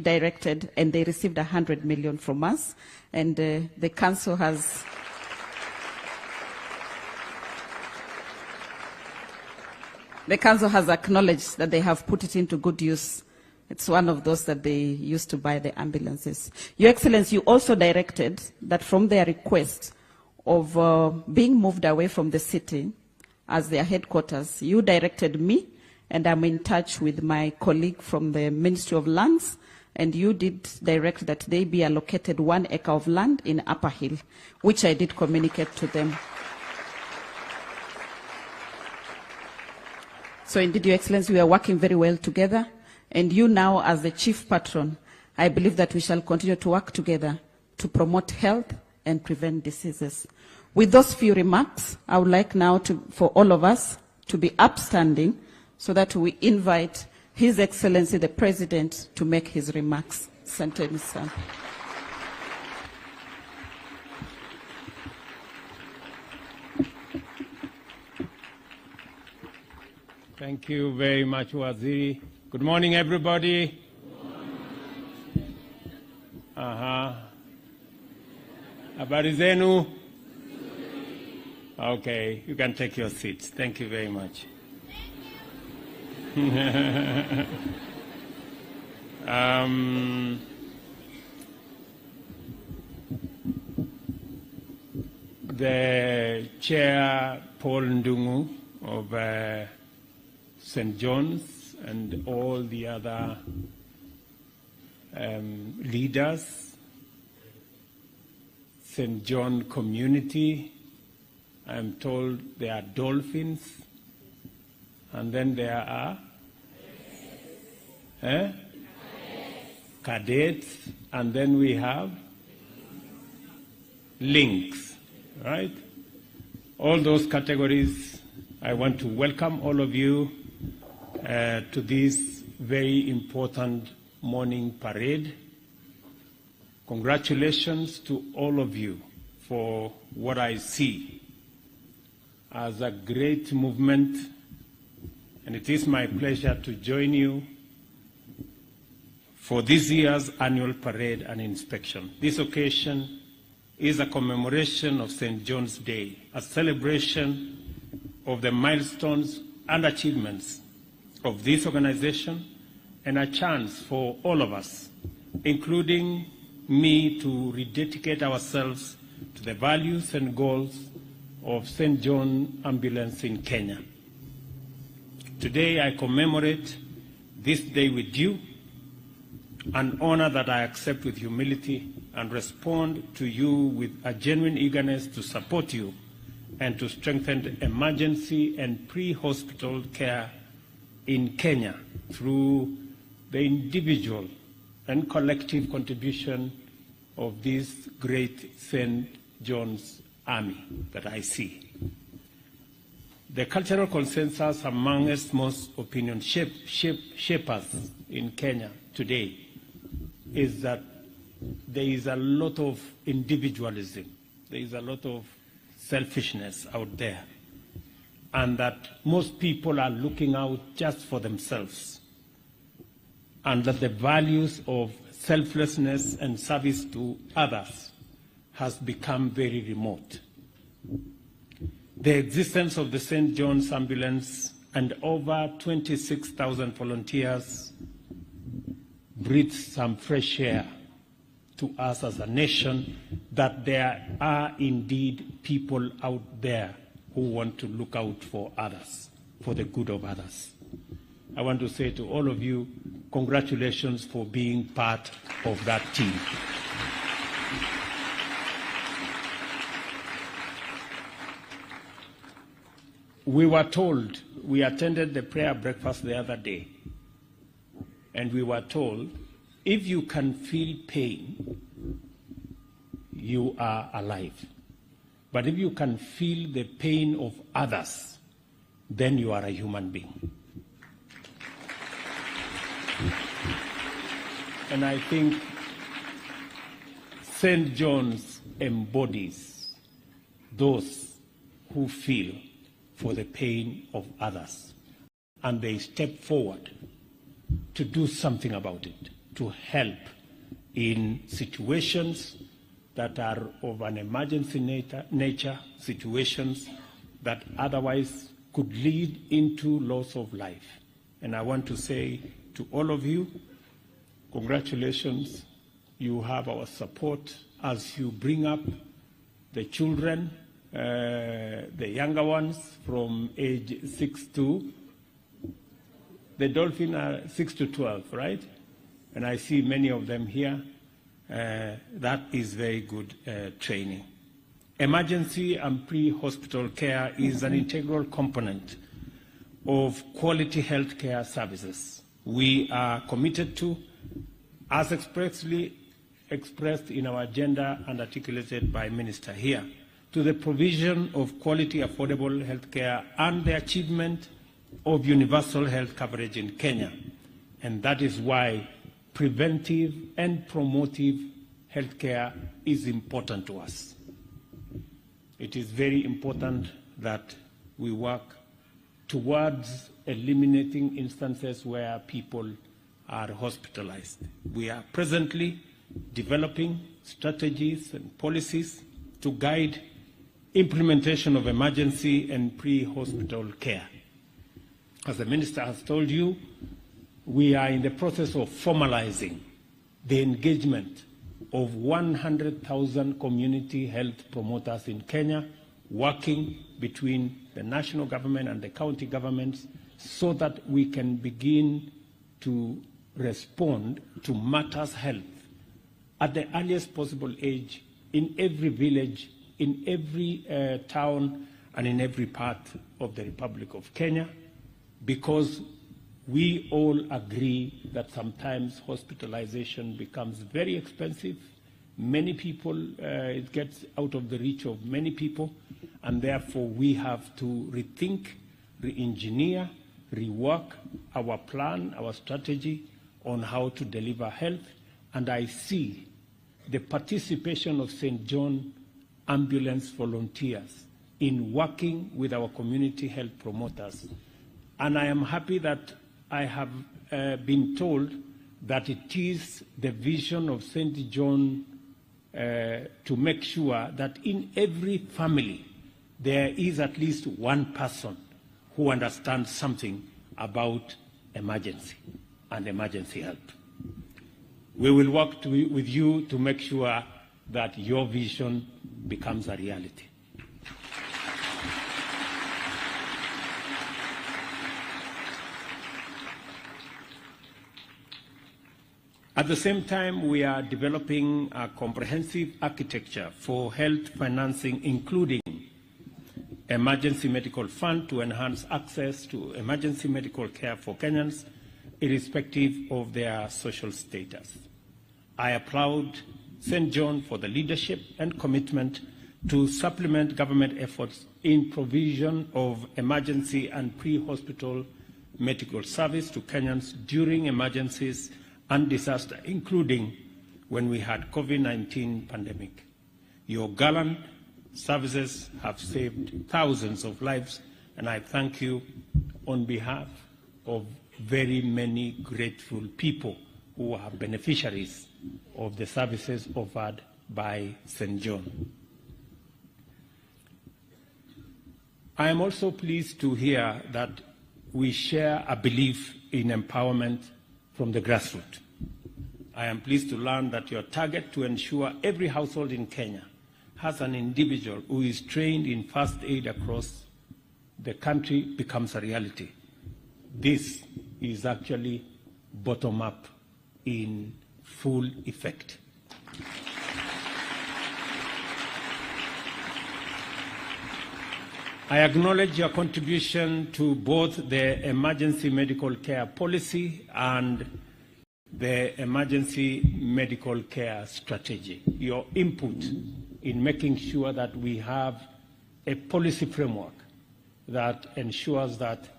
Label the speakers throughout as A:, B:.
A: directed, and they received 100 million from us, and the council has acknowledged that they have put it into good use. It's one of those that they used to buy the ambulances. Your Excellency, you also directed that from their request of being moved away from the city as their headquarters, you directed me, and I'm in touch with my colleague from the Ministry of Lands, and you did direct that they be allocated 1 acre of land in Upper Hill, which I did communicate to them. So indeed, Your Excellency, we are working very well together, and you now as the chief patron, I believe that we shall continue to work together to promote health and prevent diseases. With those few remarks, I would like now for all of us to be upstanding so that we invite His Excellency the President to make his remarks. Asanteni sana.
B: Thank you very much, Waziri. Good morning, everybody. Habari zenu? Okay, you can take your seats. Thank you very much. The Chair, Paul Ndungu of St. John's, and all the other leaders, St. John community. I'm told there are dolphins, and then there are cadets, and then we have links, right? All those categories, I want to welcome all of you to this very important morning parade. Congratulations to all of you for what I see as a great movement, and it is my pleasure to join you for this year's annual parade and inspection. This occasion is a commemoration of St. John's Day, a celebration of the milestones and achievements of this organization, and a chance for all of us, including me, to rededicate ourselves to the values and goals of St. John Ambulance in Kenya. Today I commemorate this day with you, an honor that I accept with humility and respond to you with a genuine eagerness to support you and to strengthen emergency and pre-hospital care in Kenya through the individual and collective contribution of this great St. John's Army that I see. The cultural consensus amongst most opinion shapers in Kenya today is that there is a lot of individualism, there is a lot of selfishness out there, and that most people are looking out just for themselves, and that the values of selflessness and service to others has become very remote. The existence of the St. John's Ambulance and over 26,000 volunteers breathes some fresh air to us as a nation, that there are indeed people out there who want to look out for others, for the good of others. I want to say to all of you, congratulations for being part of that team. We were told, we attended the prayer breakfast the other day, and we were told, if you can feel pain, you are alive. But if you can feel the pain of others, then you are a human being. And I think St. John's embodies those who feel for the pain of others, and they step forward to do something about it. to help in situations that are of an emergency nature, situations that otherwise could lead into loss of life. And I want to say to all of you, congratulations. You have our support as you bring up the children, the younger ones from age 6 to, the Dolphin are 6 to 12, right? And I see many of them here. That is very good training. Emergency and pre-hospital care is an integral component of quality health care services. We are committed to, as expressly expressed in our agenda and articulated by Minister here, to the provision of quality, affordable health care and the achievement of universal health coverage in Kenya. And that is why preventive and promotive health care is important to us. It is very important that we work towards eliminating instances where people are hospitalized. We are presently developing strategies and policies to guide implementation of emergency and pre-hospital care. As the Minister has told you, we are in the process of formalizing the engagement of 100,000 community health promoters in Kenya, working between the national government and the county governments so that we can begin to respond to matters health at the earliest possible age in every village, in every town, and in every part of the Republic of Kenya, because we all agree that sometimes hospitalization becomes very expensive. Many people, it gets out of the reach of many people, and therefore we have to rethink, re-engineer, rework our plan, our strategy on how to deliver health. And I see the participation of St. John ambulance volunteers in working with our community health promoters. And I am happy that I have been told that it is the vision of St. John to make sure that in every family there is at least one person who understands something about emergency and emergency help. We will work with you to make sure that your vision becomes a reality. At the same time, we are developing a comprehensive architecture for health financing, including emergency medical fund to enhance access to emergency medical care for Kenyans, irrespective of their social status. I applaud St. John for the leadership and commitment to supplement government efforts in provision of emergency and pre-hospital medical service to Kenyans during emergencies and disaster, including when we had COVID-19 pandemic. Your gallant services have saved thousands of lives, and I thank you on behalf of very many grateful people who are beneficiaries of the services offered by St. John. I am also pleased to hear that we share a belief in empowerment from the grassroots. I am pleased to learn that your target to ensure every household in Kenya has an individual who is trained in first aid across the country becomes a reality. This is actually bottom-up in full effect. I acknowledge your contribution to both the emergency medical care policy and the emergency medical care strategy, your input in making sure that we have a policy framework that ensures that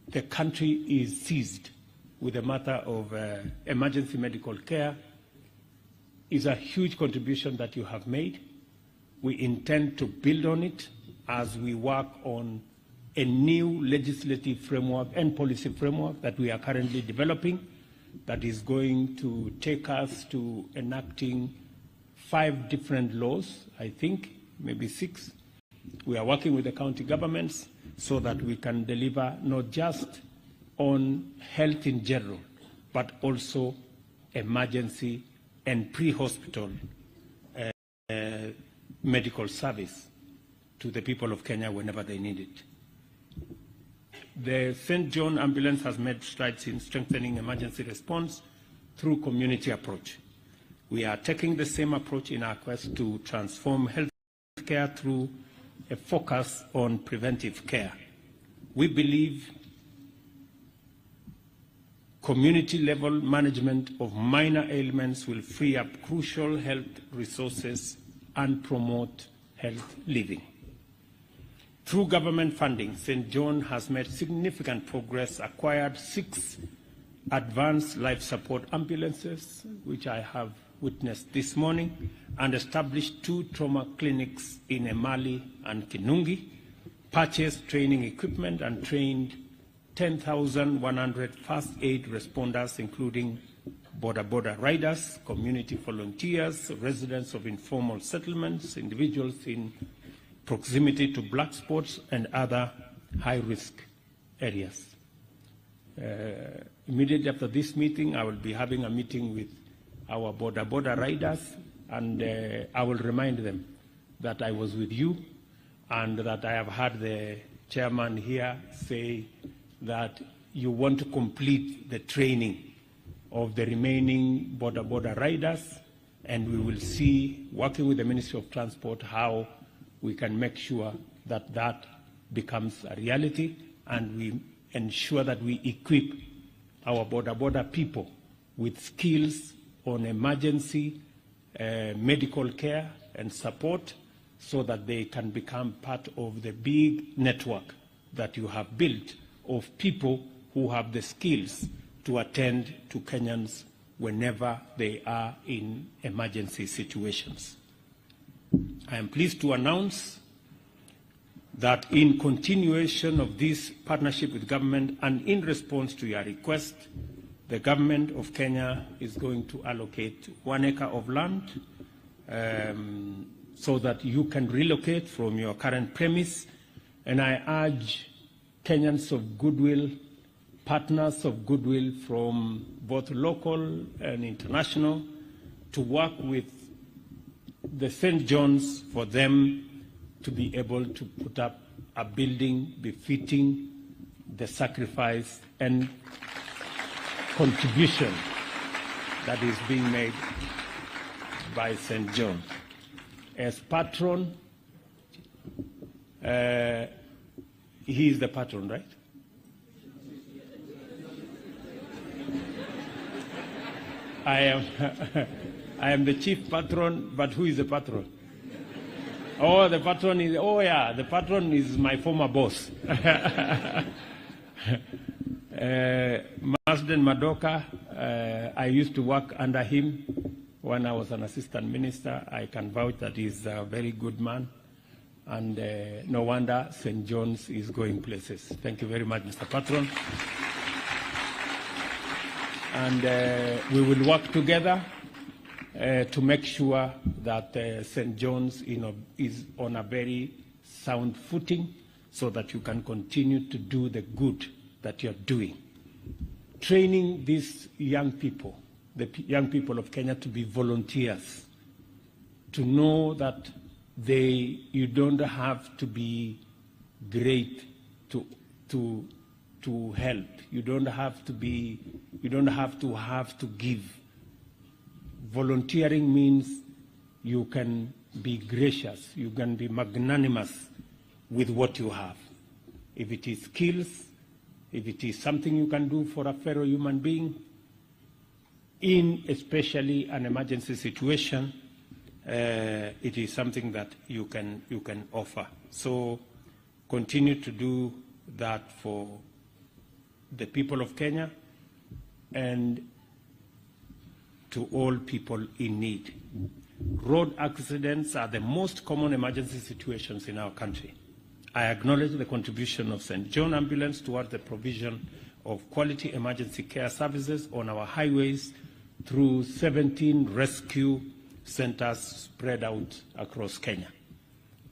B: the country is seized with the matter of emergency medical care is a huge contribution that you have made. We intend to build on it as we work on a new legislative framework and policy framework that we are currently developing that is going to take us to enacting 5 different laws, I think, maybe 6. We are working with the county governments so that we can deliver not just on health in general, but also emergency and pre-hospital medical service to the people of Kenya whenever they need it. The St. John ambulance has made strides in strengthening emergency response through community approach. We are taking the same approach in our quest to transform health care through a focus on preventive care. We believe community-level management of minor ailments will free up crucial health resources and promote health living. Through government funding, St. John has made significant progress, acquired 6 advanced life support ambulances, which I have witnessed this morning, and established 2 trauma clinics in Emali and Kinungi, purchased training equipment and trained 10,100 first aid responders, including border riders, community volunteers, residents of informal settlements, individuals in proximity to black spots and other high-risk areas. Immediately after this meeting, I will be having a meeting with our border riders, and I will remind them that I was with you and that I have heard the chairman here say that you want to complete the training of the remaining border riders, and we will see, working with the Ministry of Transport, how we can make sure that that becomes a reality, and we ensure that we equip our border people with skills on emergency medical care and support, so that they can become part of the big network that you have built of people who have the skills to attend to Kenyans whenever they are in emergency situations. I am pleased to announce that in continuation of this partnership with government and in response to your request, the government of Kenya is going to allocate 1 acre of land so that you can relocate from your current premise. And I urge Kenyans of goodwill, partners of goodwill from both local and international, to work with the St. John's for them to be able to put up a building befitting the sacrifice and contribution that is being made by St. John. As patron, he is the patron, right? I am the chief patron, but who is the patron? Oh, the patron is, oh yeah, the patron is my former boss. Masden Madoka, I used to work under him when I was an assistant minister. I can vouch that he's a very good man. And no wonder St. John's is going places. Thank you very much, Mr. Patron. And we will work together to make sure that St. John's is on a very sound footing, so that you can continue to do the good that you're doing. Training these young people, the young people of Kenya, to be volunteers, to know that you don't have to be great to help. You don't have to give. Volunteering means you can be gracious, you can be magnanimous with what you have. If it is skills, if it is something you can do for a fellow human being, in especially an emergency situation, it is something that you can offer. So continue to do that for the people of Kenya and to all people in need. Road accidents are the most common emergency situations in our country. I acknowledge the contribution of St. John Ambulance towards the provision of quality emergency care services on our highways through 17 rescue centers spread out across Kenya.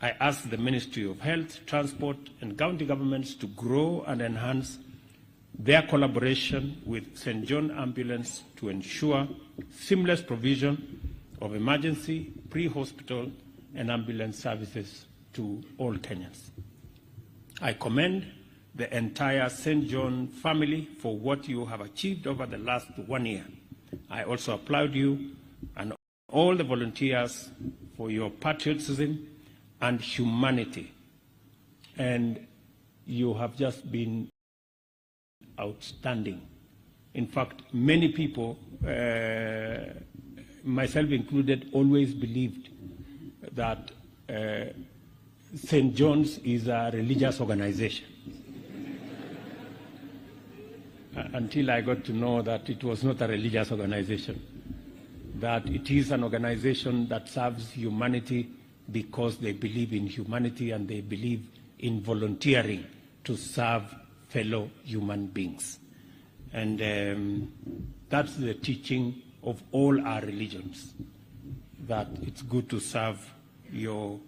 B: I ask the Ministry of Health, Transport, and county governments to grow and enhance their collaboration with St. John Ambulance to ensure seamless provision of emergency, pre-hospital, and ambulance services to all Kenyans. I commend the entire St. John family for what you have achieved over the last 1 year. I also applaud you and all the volunteers for your patriotism and humanity. And you have just been outstanding. In fact, many people, myself included, always believed that St. John's is a religious organization. Until I got to know that it was not a religious organization, that it is an organization that serves humanity because they believe in humanity and they believe in volunteering to serve fellow human beings. And that's the teaching of all our religions, that it's good to serve your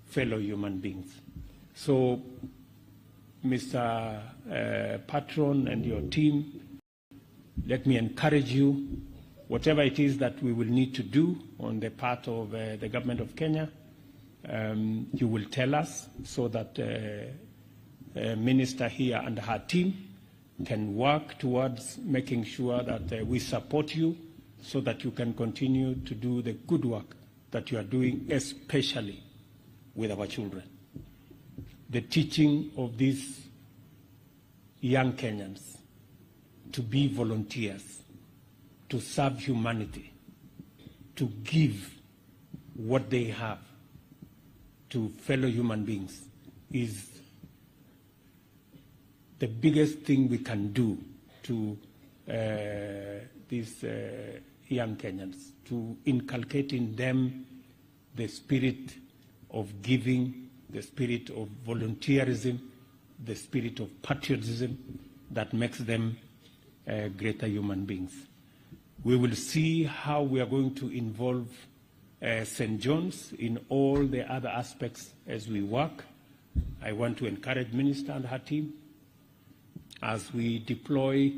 B: fellow human beings. So, Mr. Patron and your team, let me encourage you, whatever it is that we will need to do on the part of the government of Kenya, you will tell us so that Minister here and her team can work towards making sure that we support you so that you can continue to do the good work that you are doing, especially with our children. The teaching of these young Kenyans to be volunteers, to serve humanity, to give what they have to fellow human beings is the biggest thing we can do to these young Kenyans, to inculcate in them the spirit of giving, the spirit of volunteerism, the spirit of patriotism that makes them greater human beings. We will see how we are going to involve St. John's in all the other aspects as we work. I want to encourage Minister and her team as we deploy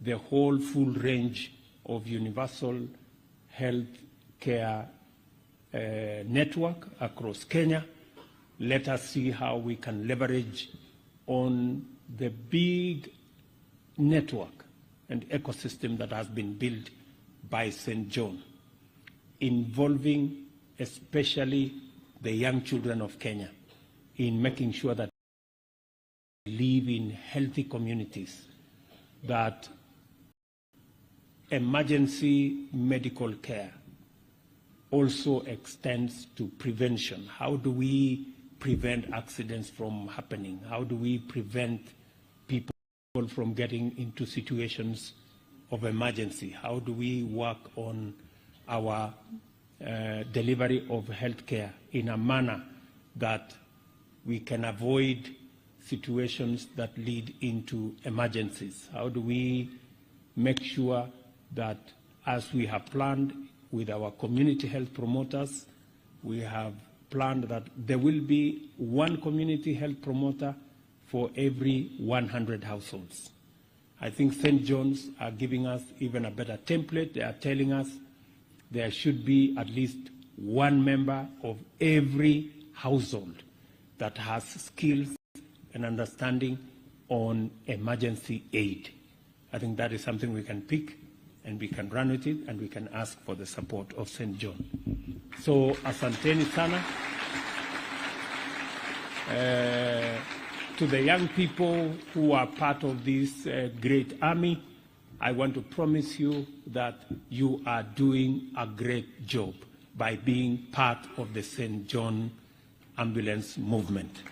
B: the whole full range of universal health care network across Kenya. Let us see how we can leverage on the big network and ecosystem that has been built by St. John, involving especially the young children of Kenya in making sure that they live in healthy communities, that emergency medical care also extends to prevention. How do we prevent accidents from happening? How do we prevent people from getting into situations of emergency? How do we work on our delivery of health care in a manner that we can avoid situations that lead into emergencies? How do we make sure that, as we have planned with our community health promoters, we have planned that there will be one community health promoter for every 100 households. I think St. John's are giving us even a better template. They are telling us there should be at least one member of every household that has skills and understanding on emergency aid. I think that is something we can pick and we can run with it and we can ask for the support of St. John. So, asanteni sana. To the young people who are part of this great army, I want to promise you that you are doing a great job by being part of the St. John ambulance movement.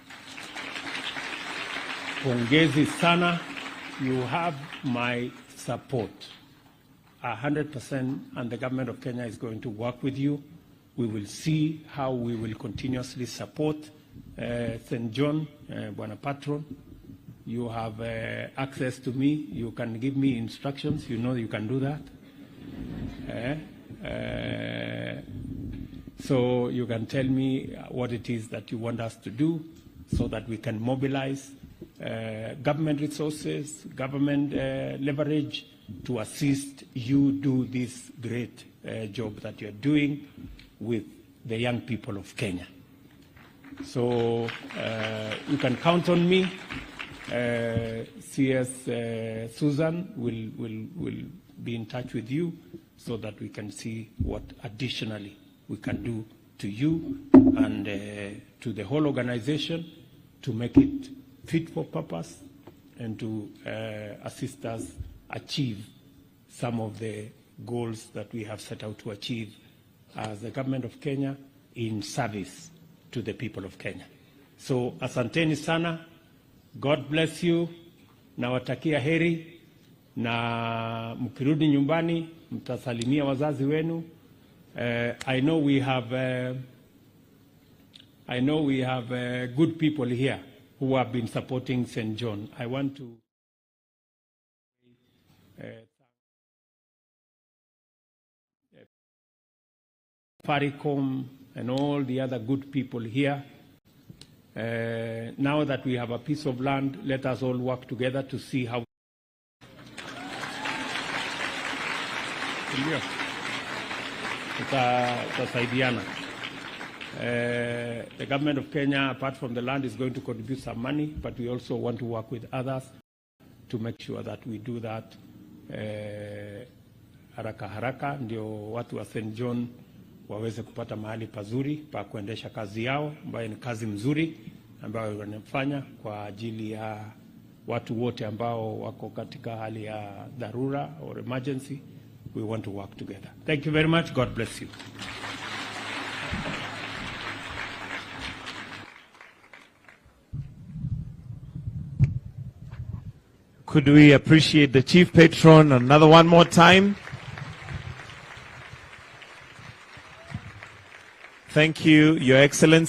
B: Pongezi sana, you have my support 100%, and the government of Kenya is going to work with you. We will see how we will continuously support St. John, Bwana Patron, You have access to me. You can give me instructions. You know you can do that. So you can tell me what it is that you want us to do so that we can mobilize government resources, government leverage to assist you do this great job that you're doing with the young people of Kenya. So you can count on me. CS Susan will be in touch with you so that we can see what additionally we can do to you and to the whole organization to make it fit for purpose and to assist us achieve some of the goals that we have set out to achieve as the government of Kenya in service to the people of Kenya. So asanteni sana. God bless you. Nawatakia heri na mkirudi nyumbani mtasalimia wazazi wenu. I know we have good people here who have been supporting St. John. I want to Faricom and all the other good people here. Now that we have a piece of land, let us all work together to see how tutasaidiana. The government of Kenya, apart from the land, is going to contribute some money, but we also want to work with others to make sure that we do that haraka haraka, ndio watu wa St. John waweze kupata mahali pazuri pa kuendesha kazi yao, ambayo ni kazi mzuri ambayo wanafanya kwa ajili ya watu wote ambao wako katika hali ya dharura or emergency. We want to work together. Thank you very much. God bless you.
C: Could we appreciate the Chief Patron another one more time? Thank you, Your Excellency.